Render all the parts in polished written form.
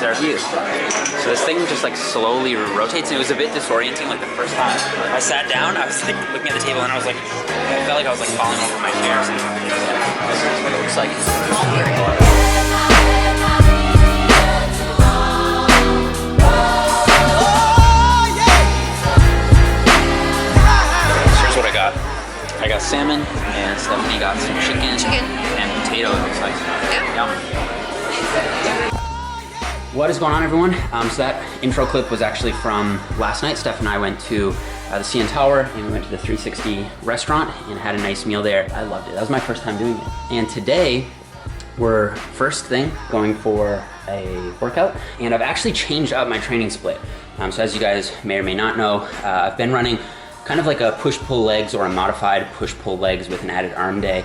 our view. So this thing just like slowly rotates, and it was a bit disorienting like the first time. I sat down, I was like looking at the table, and I was like, I felt like I was like falling over my chair. So this is what it looks like. I got salmon, and Stephanie got some chicken and potato, it looks like. Yeah. What is going on, everyone? So that intro clip was actually from last night. Steph and I went to the CN Tower, and we went to the 360 restaurant and had a nice meal there. I loved it. That was my first time doing it. And today, we're first thing going for a workout, and I've actually changed up my training split. So as you guys may or may not know, I've been running kind of like a push-pull legs or a modified push-pull legs with an added arm day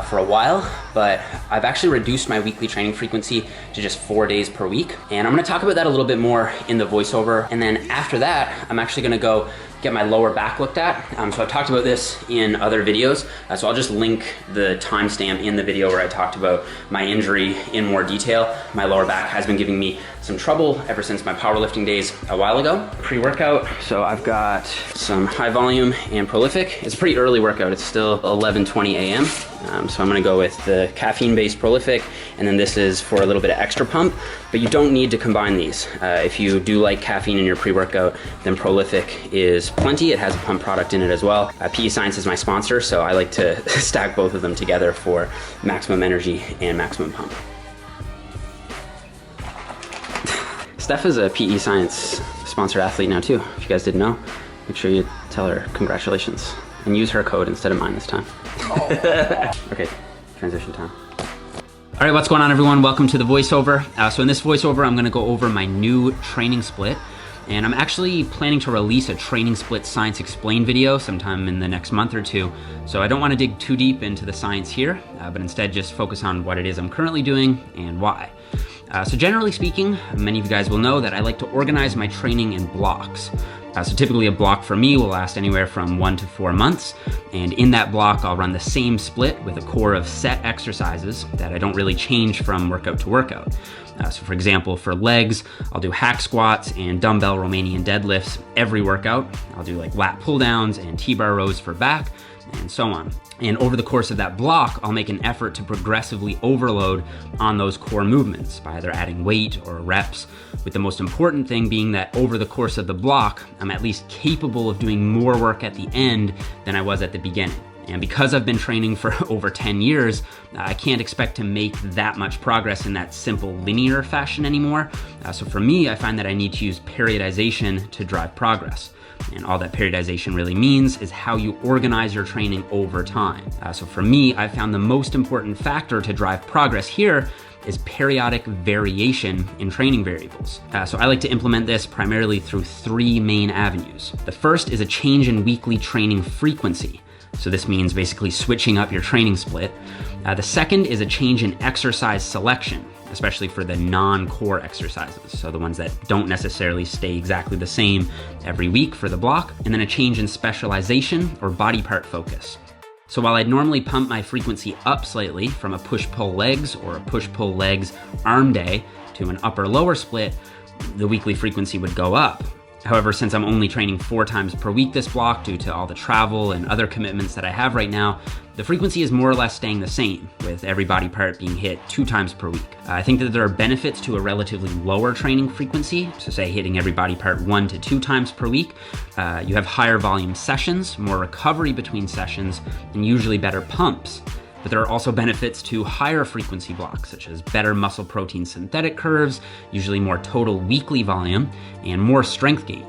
for a while, but I've actually reduced my weekly training frequency to just 4 days per week. And I'm gonna talk about that a little bit more in the voiceover. And then after that, I'm actually gonna go get my lower back looked at. So I've talked about this in other videos. So I'll just link the timestamp in the video where I talked about my injury in more detail. My lower back has been giving me some trouble ever since my powerlifting days a while ago. Pre-workout, so I've got some high volume and prolific. It's a pretty early workout. It's still 11:20 a.m. So I'm gonna go with the caffeine-based prolific, and then this is for a little bit of extra pump, but you don't need to combine these. If you do like caffeine in your pre-workout, then prolific is plenty. It has a pump product in it as well. PE Science is my sponsor, so I like to stack both of them together for maximum energy and maximum pump. Steph is a PE Science sponsored athlete now too. If you guys didn't know, make sure you tell her congratulations and use her code instead of mine this time. Oh. Okay, transition time. All right, what's going on, everyone? Welcome to the voiceover. So in this voiceover, I'm gonna go over my new training split. And I'm actually planning to release a training split science explained video sometime in the next month or two. So I don't want to dig too deep into the science here, but instead just focus on what it is I'm currently doing and why. So generally speaking, many of you guys will know that I like to organize my training in blocks. So typically a block for me will last anywhere from 1 to 4 months. And in that block, I'll run the same split with a core of set exercises that I don't really change from workout to workout. So for example, for legs, I'll do hack squats and dumbbell Romanian deadlifts every workout. I'll do like lat pull downs and T-bar rows for back, and so on. And over the course of that block, I'll make an effort to progressively overload on those core movements by either adding weight or reps, with the most important thing being that over the course of the block, I'm at least capable of doing more work at the end than I was at the beginning. And because I've been training for over 10 years, I can't expect to make that much progress in that simple linear fashion anymore. So for me, I find that I need to use periodization to drive progress. And all that periodization really means is how you organize your training over time. So for me, I found the most important factor to drive progress here is periodic variation in training variables. So I like to implement this primarily through 3 main avenues. The first is a change in weekly training frequency. So this means basically switching up your training split. The second is a change in exercise selection, especially for the non-core exercises. So the ones that don't necessarily stay exactly the same every week for the block. And then a change in specialization or body part focus. So while I'd normally pump my frequency up slightly from a push-pull legs or a push-pull legs arm day to an upper-lower split, the weekly frequency would go up. However, since I'm only training 4 times per week this block due to all the travel and other commitments that I have right now, the frequency is more or less staying the same, with every body part being hit 2 times per week. I think that there are benefits to a relatively lower training frequency, so say hitting every body part 1 to 2 times per week. You have higher volume sessions, more recovery between sessions, and usually better pumps. But there are also benefits to higher frequency blocks, such as better muscle protein synthetic curves, usually more total weekly volume, and more strength gain,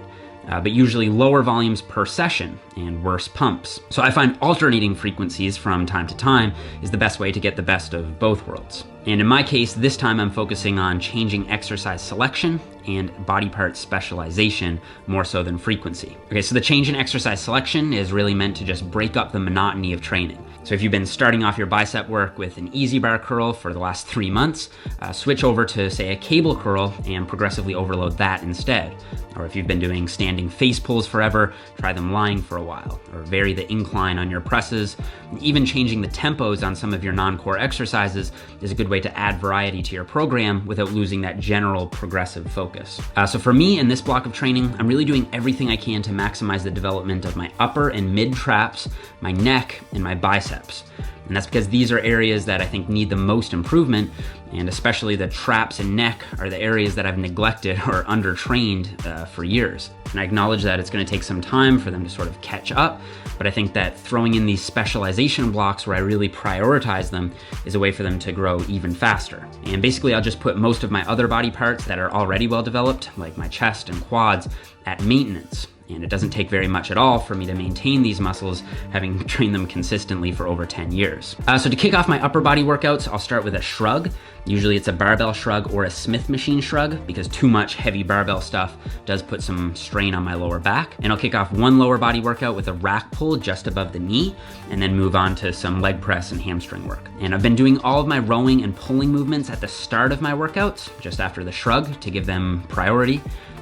but usually lower volumes per session and worse pumps. So I find alternating frequencies from time to time is the best way to get the best of both worlds. And in my case, this time I'm focusing on changing exercise selection and body part specialization more so than frequency. Okay, so the change in exercise selection is really meant to just break up the monotony of training. So if you've been starting off your bicep work with an easy bar curl for the last 3 months, switch over to say a cable curl and progressively overload that instead. Or if you've been doing standing face pulls forever, try them lying for a while, or vary the incline on your presses. And even changing the tempos on some of your non-core exercises is a good way to add variety to your program without losing that general progressive focus. So for me in this block of training, I'm really doing everything I can to maximize the development of my upper and mid traps, my neck, and my biceps. And that's because these are areas that I think need the most improvement, and especially the traps and neck are the areas that I've neglected or undertrained for years. And I acknowledge that it's gonna take some time for them to sort of catch up, but I think that throwing in these specialization blocks where I really prioritize them is a way for them to grow even faster. And basically I'll just put most of my other body parts that are already well developed, like my chest and quads, at maintenance. And it doesn't take very much at all for me to maintain these muscles, having trained them consistently for over 10 years. So to kick off my upper body workouts, I'll start with a shrug. Usually it's a barbell shrug or a Smith machine shrug, because too much heavy barbell stuff does put some strain on my lower back. And I'll kick off one lower body workout with a rack pull just above the knee, and then move on to some leg press and hamstring work. And I've been doing all of my rowing and pulling movements at the start of my workouts, just after the shrug, to give them priority.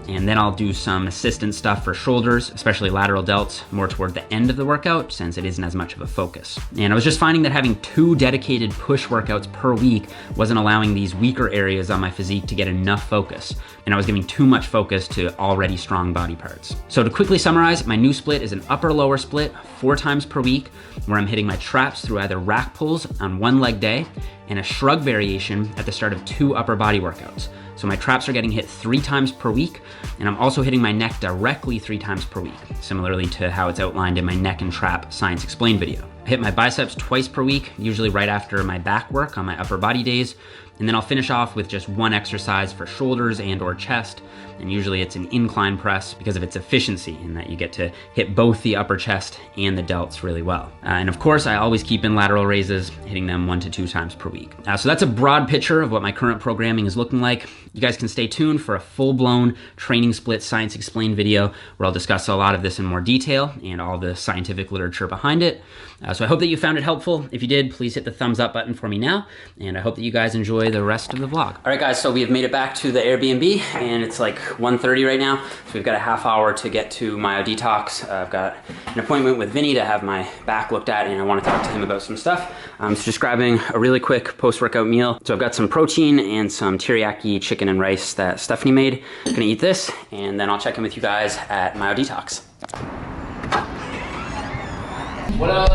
And then I'll do some assistance stuff for shoulders, especially lateral delts, more toward the end of the workout, since it isn't as much of a focus. And I was just finding that having 2 dedicated push workouts per week wasn't allowing these weaker areas on my physique to get enough focus. And I was giving too much focus to already strong body parts. So to quickly summarize, my new split is an upper-lower split 4 times per week, where I'm hitting my traps through either rack pulls on 1 leg day and a shrug variation at the start of 2 upper body workouts. So my traps are getting hit 3 times per week, and I'm also hitting my neck directly 3 times per week, similarly to how it's outlined in my neck and trap Science Explained video. I hit my biceps twice per week, usually right after my back work on my upper body days, and then I'll finish off with just 1 exercise for shoulders and or chest, and usually it's an incline press because of its efficiency in that you get to hit both the upper chest and the delts really well. And of course, I always keep in lateral raises, hitting them 1 to 2 times per week. So that's a broad picture of what my current programming is looking like. You guys can stay tuned for a full-blown training split Science Explained video where I'll discuss a lot of this in more detail and all the scientific literature behind it. So I hope that you found it helpful. If you did, please hit the thumbs up button for me now, and I hope that you guys enjoy the rest of the vlog. All right guys, so we have made it back to the Airbnb, and it's like 1:30 right now, so we've got a half hour to get to Myodetox. I've got an appointment with Vinny to have my back looked at, and I want to talk to him about some stuff. So just grabbing a really quick post-workout meal. So I've got some protein and some teriyaki chicken and rice that Stephanie made. I'm gonna eat this, and then I'll check in with you guys at Myodetox. What up?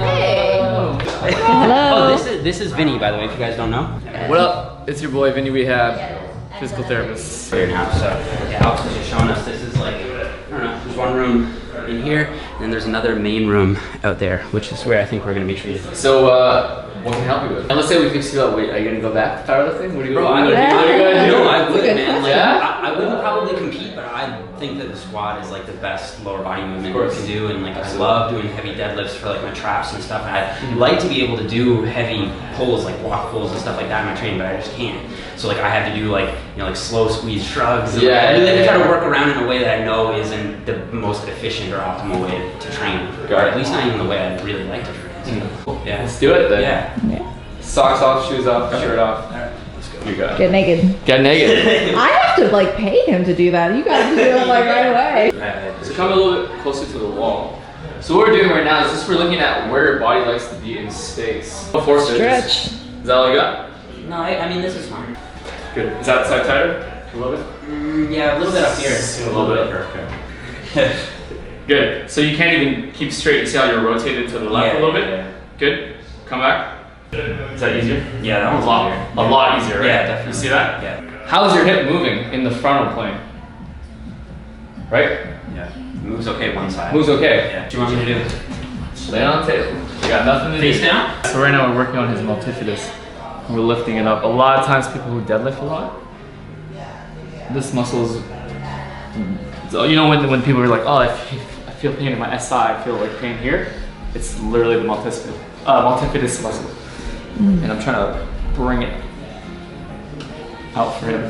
Hey! Hello! Oh, this is Vinny, by the way, if you guys don't know. What up? It's your boy Vinny Rehab, physical therapist. Here now, so yeah, Alex was just showing us this is like, I don't know, there's one room in here, and then there's another main room out there, which is where I think we're gonna be treated. So, what can I help you with? And let's say we fix you up. Wait, are you gonna go back to powerlifting? What are you Bro, gonna do? No, I would, man. Like, Yeah? I wouldn't probably compete, but I think that the squat is like the best lower body movement you can do, and like I love doing heavy deadlifts for like my traps and stuff. And I'd like to be able to do heavy pulls, like block pulls and stuff like that in my training, but I just can't. So like I have to do like, you know, like slow squeeze shrugs. And, I really try to work around in a way that I know isn't the most efficient or optimal way to train, or at least not even the way I'd really like to train. So, yeah, Let's do it then. Yeah. Socks off, shoes off, shirt off. All right, let's go. You got it. Get naked. Get naked. I have to like pay him to do that. You guys do it like right away. So come a little bit closer to the wall. So what we're doing right now is just we're looking at where your body likes to be in space. 4 stretches. Stretch. Is that all you got? No, I mean this is fine. Good. Is that side tighter? A little bit? Yeah, a little bit up here. A little bit. Okay. Good. So you can't even keep straight. You see how you're rotated to the left a little bit? Yeah. Good. Come back. Is that easier? Yeah, that one's easier. A lot easier, right? Yeah, definitely. You see that? Yeah. How's your hip moving in the frontal plane? Right? Yeah. Moves okay one side. Moves okay. Yeah. What do you want me to do? Lay on the table. You got nothing to do. Face down? So right now we're working on his multifidus. We're lifting it up. A lot of times people who deadlift a lot, this muscle is, so, you know, when people are like, oh, I feel pain in my SI, I feel like pain here, it's literally the multifidus muscle. And I'm trying to bring it out for him.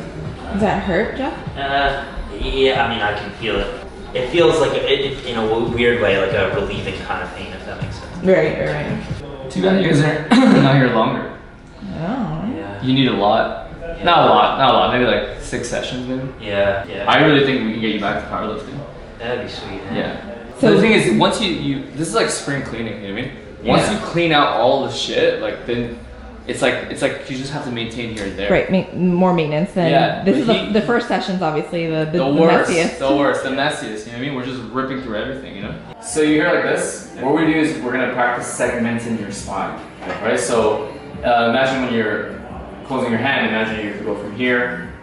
Does that hurt, Jeff? Yeah, I mean, I can feel it. It feels like, in a weird way, like a relieving kind of pain, if that makes sense. Right. Too bad you guys are not here longer. Oh. Yeah. You need a lot. Not a lot. Maybe like 6 sessions, maybe. Yeah. I really think we can get you back to powerlifting. That'd be sweet. Yeah. So So the thing is, once you this is like spring cleaning. You know what I mean? Once you clean out all the shit, like then it's like you just have to maintain here and there. right, more maintenance than this is the first session's obviously the worst, messiest. the messiest. You know what I mean? We're just ripping through everything. You know. So you hear like this. What we do is we're gonna practice segmenting your spine. Right. So imagine when you're closing your hand. Imagine you go from here,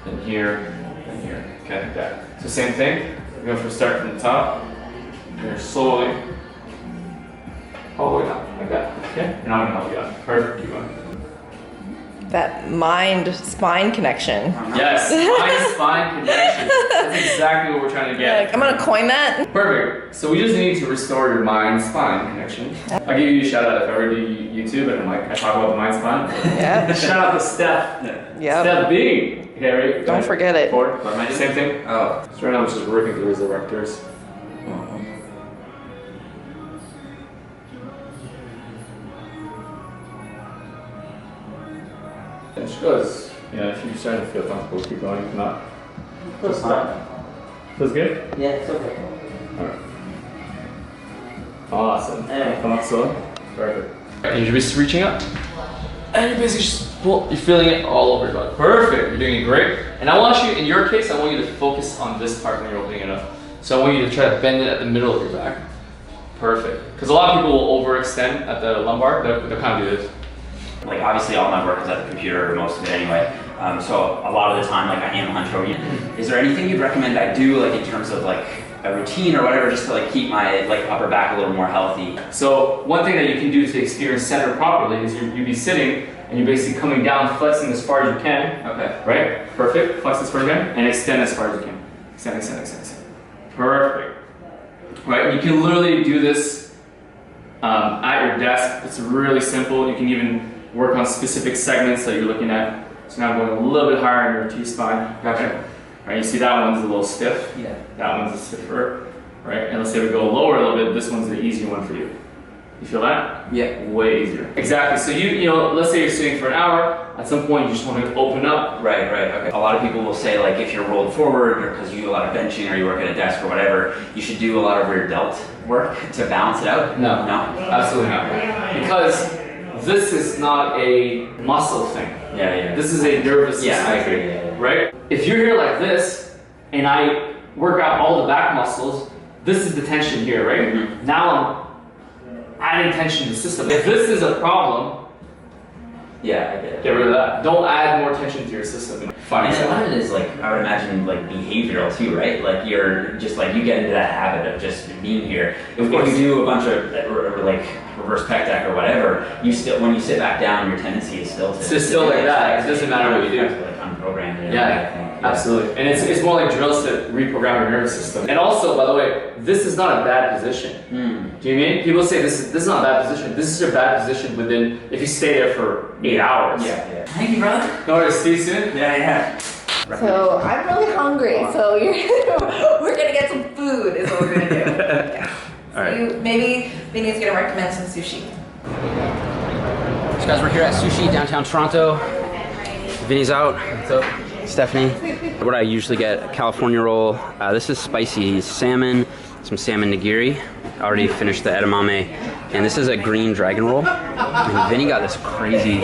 then here, then here. Okay, like that. So same thing. You go start from the top. And you're slowly all the way down, like that. Okay? And I'm gonna help you out. Perfect. Keep going. That mind-spine connection. Yes, mind-spine connection. That's exactly what we're trying to get. I'm gonna coin that. Perfect. So we just need to restore your mind-spine connection. I'll give you a shout out if I ever do YouTube and I talk about the mind-spine. Yeah. Shout out to Steph. Yep. Steph B. Okay, ready? Don't forget it. Forward. Same thing. Oh. So right now I'm just working through his erectors. Just goes. Yeah, if you're starting to feel comfortable, keep going. If not, just stop. Feels good? Yeah, it's okay. Alright. Awesome. Hey. Come up slowly. Perfect. And you're just reaching up. And you're basically just you're feeling it all over your body. Perfect. You're doing it great. And I want you, in your case, I want you to focus on this part when you're opening it up. So I want you to try to bend it at the middle of your back. Perfect. Because a lot of people will overextend at the lumbar. They'll kind of do this. Like obviously all my work is at the computer, or most of it anyway. So a lot of the time, like I am hunched over. Is there anything you'd recommend I do, like in terms of like a routine or whatever, just to like keep my like upper back a little more healthy? So one thing that you can do to experience center properly is you'd be sitting and you're basically coming down, flexing as far as you can. Okay. Right? Perfect. Flex as far as you can and extend as far as you can. Extend. Perfect. Right? You can literally do this at your desk. It's really simple. You can even work on specific segments that you're looking at. So now I'm going a little bit higher in your T-spine. Gotcha. Right, you see that one's a little stiff. Yeah. That one's a stiffer. Right? And let's say we go lower a little bit, this one's the easier one for you. You feel that? Yeah. Way easier. Exactly. So you know, let's say you're sitting for an hour, at some point you just want to open up. Right, okay. A lot of people will say like if you're rolled forward or because you do a lot of benching or you work at a desk or whatever, you should do a lot of rear delt work to balance it out. No. Absolutely not. Because this is not a muscle thing. Yeah. This is a nervous system. Yeah, I agree. Yeah. Right? If you're here like this, and I work out all the back muscles, this is the tension here, right? Mm-hmm. Now I'm adding tension to the system. If this is a problem, Yeah, I get it. get rid of that. Don't add more tension to your system. Fine. And a lot of it is like, I would imagine like behavioral too, right? Like you're just like, you get into that habit of just being here. If you do a bunch of like reverse pec deck or whatever, you still, when you sit back down, your tendency is still to It's still like that. It doesn't matter what you do. Like unprogrammed. Yeah, absolutely. And it's more like drills to reprogram your nervous system. And also, by the way, this is not a bad position. Do you mean? People say this is not a bad position. This is a bad position within, if you stay there for 8 hours. Yeah. Thank you, brother. No worries, see you soon? Yeah. So I'm really hungry. So we're gonna get some food. Is what we're gonna do. Yeah. All right. Maybe Vinny's gonna recommend some sushi. So guys, we're here at Sushi, downtown Toronto. Vinny's out. So, Stephanie. What I usually get, a California roll. This is spicy salmon, some salmon nigiri. Already finished the edamame. And this is a green dragon roll. And Vinny got this crazy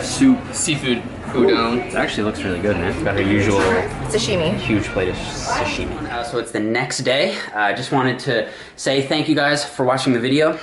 soup. seafood udon. It actually looks really good, man. It's got her usual Sashimi. huge plate of sashimi. So it's the next day. I just wanted to say thank you guys for watching the video.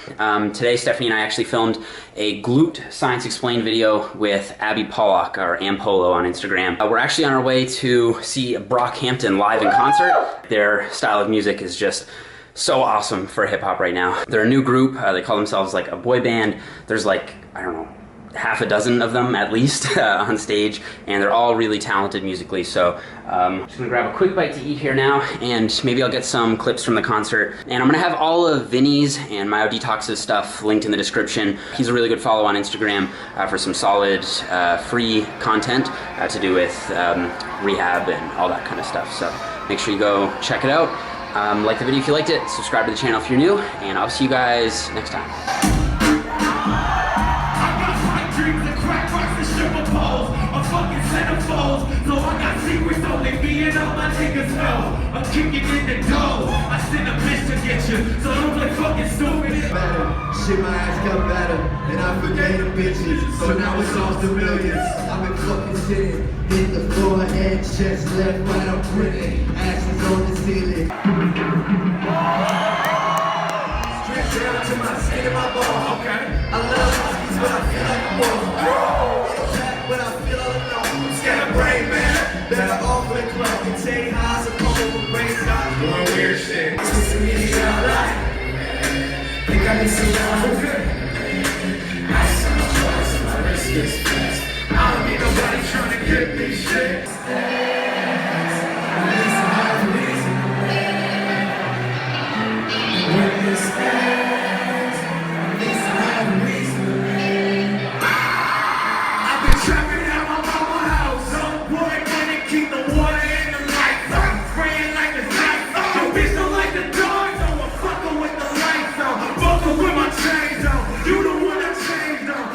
Today, Stephanie and I actually filmed a glute science explained video with Abby Pollock, or Ampolo on Instagram. We're actually on our way to see Brockhampton live in concert. Their style of music is just so awesome for hip hop right now. They're a new group. They call themselves like a boy band. There's like, I don't know, half a dozen of them at least on stage, and they're all really talented musically. So I'm just gonna grab a quick bite to eat here now, and maybe I'll get some clips from the concert. And I'm gonna have all of Vinny's and Myodetox's stuff linked in the description. He's a really good follow on Instagram for some solid free content to do with rehab and all that kind of stuff. So make sure you go check it out. Like the video if you liked it, subscribe to the channel if you're new, and I'll see you guys next time. Dreams and crack rocks and stripper poles. I'm fucking centerfolds, so I got secrets only me and all my niggas know. I'm kicking in the dough. I send a bitch to get you, so don't play fucking stupid. Better, shit, my ass got better, and I forgave the bitches, so now it's all to millions. I've been fucking sitting, hit the floor, head, chest, left, right, I'm printing, ashes on the ceiling. Straight down to my skin and my bone. Okay. I love these, but I feel like a wolf.